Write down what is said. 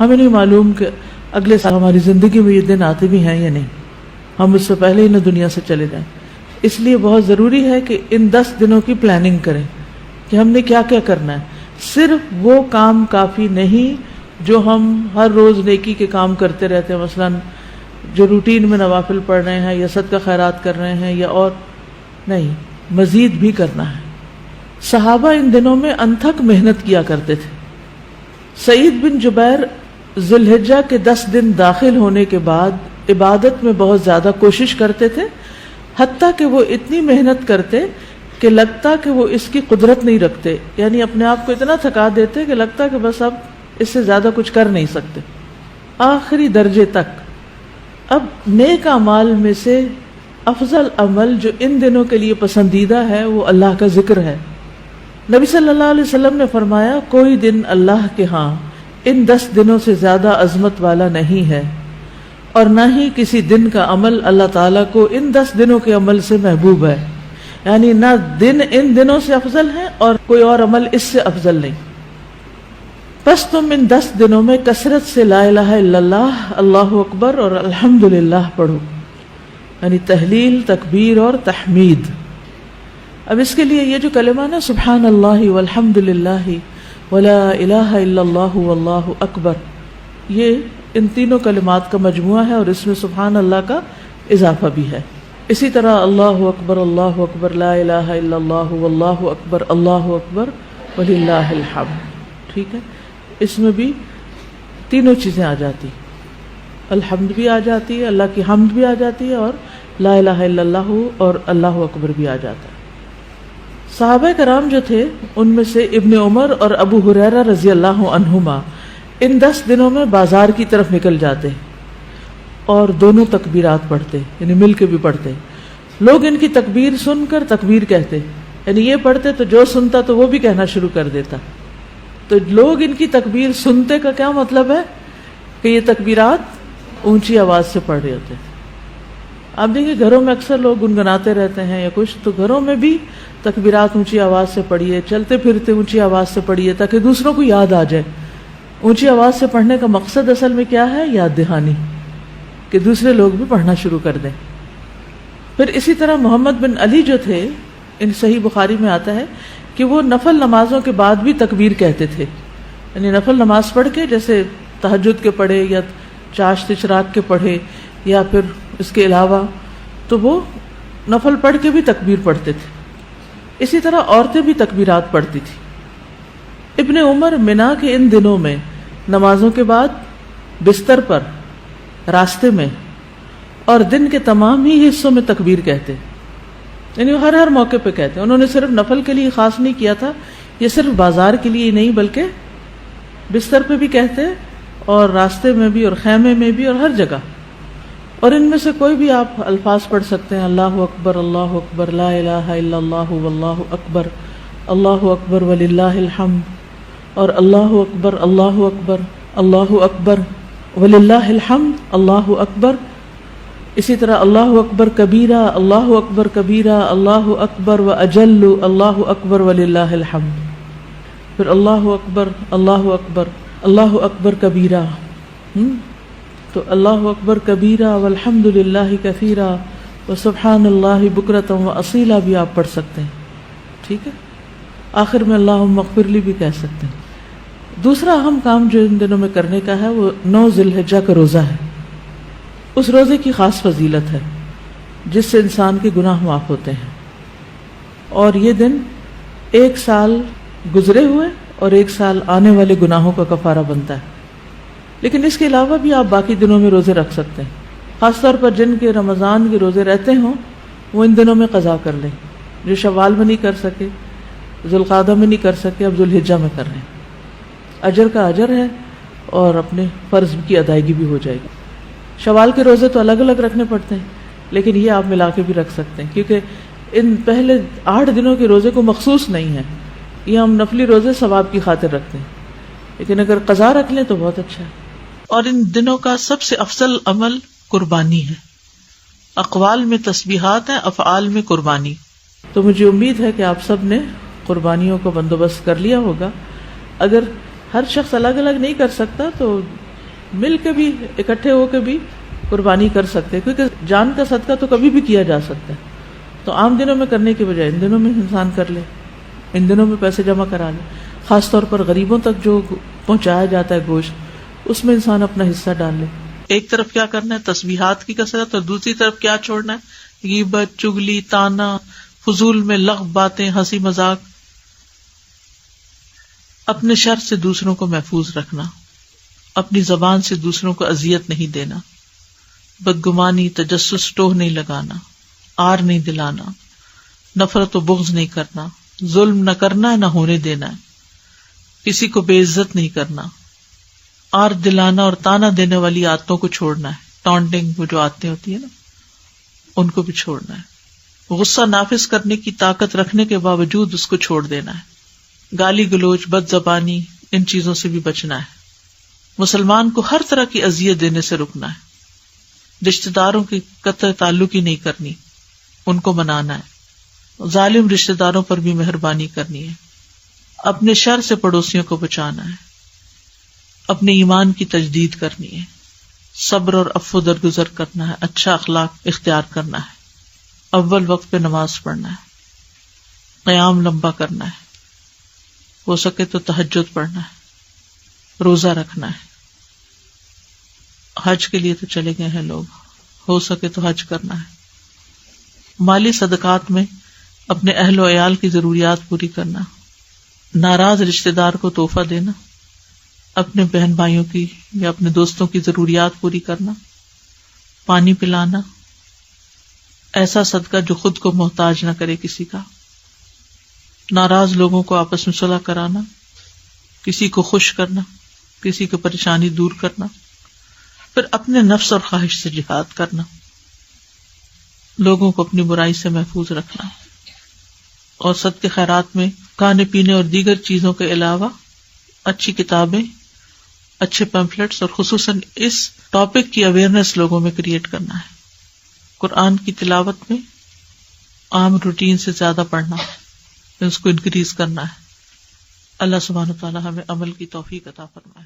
ہمیں نہیں معلوم کہ اگلے سال ہماری زندگی میں یہ دن آتے بھی ہیں یا نہیں، ہم اس سے پہلے ہی نہ دنیا سے چلے جائیں. اس لیے بہت ضروری ہے کہ ان 10 دنوں کی پلاننگ کریں کہ ہم نے کیا کیا کرنا ہے. صرف وہ کام کافی نہیں جو ہم ہر روز نیکی کے کام کرتے رہتے ہیں، مثلا جو روٹین میں نوافل پڑھ رہے ہیں یا صدقہ خیرات کر رہے ہیں، یا اور نہیں، مزید بھی کرنا ہے. صحابہ ان دنوں میں انتھک محنت کیا کرتے تھے. سعید بن جبیر ذی الحجہ کے 10 دن داخل ہونے کے بعد عبادت میں بہت زیادہ کوشش کرتے تھے، حتیٰ کہ وہ اتنی محنت کرتے کہ لگتا کہ وہ اس کی قدرت نہیں رکھتے، یعنی اپنے آپ کو اتنا تھکا دیتے کہ لگتا کہ بس اب اس سے زیادہ کچھ کر نہیں سکتے، آخری درجے تک. اب نیک اعمال میں سے افضل عمل جو ان دنوں کے لیے پسندیدہ ہے وہ اللہ کا ذکر ہے. نبی صلی اللہ علیہ وسلم نے فرمایا کوئی دن اللہ کے ہاں ان 10 دنوں سے زیادہ عظمت والا نہیں ہے، اور نہ ہی کسی دن کا عمل اللہ تعالیٰ کو ان 10 دنوں کے عمل سے محبوب ہے. یعنی نہ دن ان دنوں سے افضل ہے اور کوئی اور عمل اس سے افضل نہیں. بس تم ان 10 دنوں میں کثرت سے لا الہ الا اللہ، اللہ اکبر اور الحمدللہ پڑھو، یعنی تحلیل، تکبیر اور تحمید. اب اس کے لیے یہ جو کلمہ نا سبحان اللہ والحمدللہ ولا الہ الا اللہ واللہ اکبر، یہ ان تینوں کلمات کا مجموعہ ہے اور اس میں سبحان اللہ کا اضافہ بھی ہے. اسی طرح اللہ اکبر لا الہ الا اللہ واللہ اکبر وللہ الحمد. ٹھیک ہے، اس میں بھی تینوں چیزیں آ جاتی، الحمد بھی آ جاتی ہے، اللہ کی حمد بھی آ جاتی ہے، اور لا الہ الا اللہ اور اللہ اکبر بھی آ جاتا ہے. صحابہ کرام جو تھے ان میں سے ابن عمر اور ابو ہریرہ رضی اللہ عنہما ان 10 دنوں میں بازار کی طرف نکل جاتے اور دونوں تکبیرات پڑھتے، یعنی مل کے بھی پڑھتے. لوگ ان کی تکبیر سن کر تکبیر کہتے، یعنی یہ پڑھتے تو جو سنتا تو وہ بھی کہنا شروع کر دیتا. تو لوگ ان کی تکبیر سنتے کا کیا مطلب ہے کہ یہ تکبیرات اونچی آواز سے پڑھ رہے ہوتے. آپ دیکھیں گھروں میں اکثر لوگ گنگناتے رہتے ہیں یا کچھ، تو گھروں میں بھی تکبیرات اونچی آواز سے پڑھیے، چلتے پھرتے اونچی آواز سے پڑھیے تاکہ دوسروں کو یاد آ جائے. اونچی آواز سے پڑھنے کا مقصد اصل میں کیا ہے؟ یاد دہانی، کہ دوسرے لوگ بھی پڑھنا شروع کر دیں. پھر اسی طرح محمد بن علی جو تھے، ان صحیح بخاری میں آتا ہے کہ وہ نفل نمازوں کے بعد بھی تکبیر کہتے تھے. یعنی نفل نماز پڑھ کے، جیسے تہجد کے پڑھے یا چاشت اشراق کے پڑھے یا پھر اس کے علاوہ، تو وہ نفل پڑھ کے بھی تکبیر پڑھتے تھے. اسی طرح عورتیں بھی تکبیرات پڑھتی تھی. ابن عمر منا کے ان دنوں میں نمازوں کے بعد بستر پر، راستے میں اور دن کے تمام ہی حصوں میں تکبیر کہتے، یعنی ہر موقع پہ کہتے. انہوں نے صرف نفل کے لیے خاص نہیں کیا تھا، یہ صرف بازار کے لیے نہیں بلکہ بستر پہ بھی کہتے اور راستے میں بھی اور خیمے میں بھی اور ہر جگہ. اور ان میں سے کوئی بھی آپ الفاظ پڑھ سکتے ہیں، اللہ اکبر لا الہ الا اللہ واللہ اکبر وللہ الحمد، اور اللہ اکبر وللہ الحمد، اللہ اکبر. اسی طرح اللہ اکبر کبیرہ، اللہ اکبر و اجل، اللہ اکبر وللہ الحمد. پھر اللہ اکبر کبیرہ، تو اللہ اکبر کبیرہ والحمد للہ کثیرہ وسبحان اللہ بکرۃ واصیلا بھی آپ پڑھ سکتے ہیں. ٹھیک ہے، آخر میں اللہم اغفر لی بھی کہہ سکتے ہیں. دوسرا اہم کام جو ان دنوں میں کرنے کا ہے وہ 9 ذی الحجہ کا روزہ ہے. اس روزے کی خاص فضیلت ہے جس سے انسان کے گناہ معاف ہوتے ہیں، اور یہ دن 1 سال گزرے ہوئے اور 1 سال آنے والے گناہوں کا کفارہ بنتا ہے. لیکن اس کے علاوہ بھی آپ باقی دنوں میں روزے رکھ سکتے ہیں. خاص طور پر جن کے رمضان کے روزے رہتے ہوں وہ ان دنوں میں قضا کر لیں. جو شوال میں نہیں کر سکے، ذوالقعدہ میں نہیں کر سکے، اب ذوالحجہ میں کر رہے ہیں. اجر کا اجر ہے اور اپنے فرض کی ادائیگی بھی ہو جائے گی. شوال کے روزے تو الگ الگ رکھنے پڑتے ہیں، لیکن یہ آپ ملا کے بھی رکھ سکتے ہیں، کیونکہ ان پہلے 8 دنوں کے روزے کو مخصوص نہیں ہے. یہ ہم نفلی روزے ثواب کی خاطر رکھتے ہیں، لیکن اگر قضا رکھ لیں تو بہت اچھا ہے. اور ان دنوں کا سب سے افضل عمل قربانی ہے. اقوال میں تسبیحات ہیں، افعال میں قربانی. تو مجھے امید ہے کہ آپ سب نے قربانیوں کا بندوبست کر لیا ہوگا. اگر ہر شخص الگ الگ نہیں کر سکتا تو مل کے بھی اکٹھے ہو کے بھی قربانی کر سکتے ہیں، کیونکہ جان کا صدقہ تو کبھی بھی کیا جا سکتا ہے. تو عام دنوں میں کرنے کی بجائے ان دنوں میں انسان کر لے، ان دنوں میں پیسے جمع کرا لے. خاص طور پر غریبوں تک جو پہنچایا جاتا ہے گوشت، اس میں انسان اپنا حصہ ڈال لے. ایک طرف کیا کرنا ہے، تسبیحات کی کثرت، اور دوسری طرف کیا چھوڑنا ہے، غیبت، چگلی، تانا، فضول میں لغو باتیں، ہنسی مذاق. اپنے شر سے دوسروں کو محفوظ رکھنا، اپنی زبان سے دوسروں کو اذیت نہیں دینا، بدگمانی، تجسس، ٹوہ نہیں لگانا، آر نہیں دلانا، نفرت و بغض نہیں کرنا، ظلم نہ کرنا ہے نہ ہونے دینا ہے، کسی کو بے عزت نہیں کرنا، آر دلانا اور تانا دینے والی عادتوں کو چھوڑنا ہے. ٹانٹنگ، وہ جو عادتیں ہوتی ہیں نا، ان کو بھی چھوڑنا ہے. غصہ نافذ کرنے کی طاقت رکھنے کے باوجود اس کو چھوڑ دینا ہے. گالی گلوچ، بد زبانی، ان چیزوں سے بھی بچنا ہے. مسلمان کو ہر طرح کی اذیت دینے سے رکنا ہے. رشتہ داروں کی قطع تعلق ہی نہیں کرنی، ان کو منانا ہے. ظالم رشتہ داروں پر بھی مہربانی کرنی ہے. اپنے شر سے پڑوسیوں کو بچانا ہے. اپنے ایمان کی تجدید کرنی ہے. صبر اور عفو درگزر کرنا ہے. اچھا اخلاق اختیار کرنا ہے. اول وقت پہ نماز پڑھنا ہے. قیام لمبا کرنا ہے. ہو سکے تو تہجد پڑھنا ہے. روزہ رکھنا ہے. حج کے لیے تو چلے گئے ہیں لوگ، ہو سکے تو حج کرنا ہے. مالی صدقات میں اپنے اہل و عیال کی ضروریات پوری کرنا. ناراض رشتہ دار کو تحفہ دینا. اپنے بہن بھائیوں کی یا اپنے دوستوں کی ضروریات پوری کرنا. پانی پلانا. ایسا صدقہ جو خود کو محتاج نہ کرے کسی کا. ناراض لوگوں کو آپس میں صلح کرانا. کسی کو خوش کرنا، کسی کی پریشانی دور کرنا. پھر اپنے نفس اور خواہش سے جہاد کرنا. لوگوں کو اپنی برائی سے محفوظ رکھنا. اور صدقے خیرات میں کھانے پینے اور دیگر چیزوں کے علاوہ اچھی کتابیں، اچھے پیمفلیٹس اور خصوصاً اس ٹاپک کی اویئرنیس لوگوں میں کریٹ کرنا ہے. قرآن کی تلاوت میں عام روٹین سے زیادہ پڑھنا، اس کو انکریز کرنا ہے. اللہ سبحانہ وتعالی ہمیں عمل کی توفیق عطا فرمائے.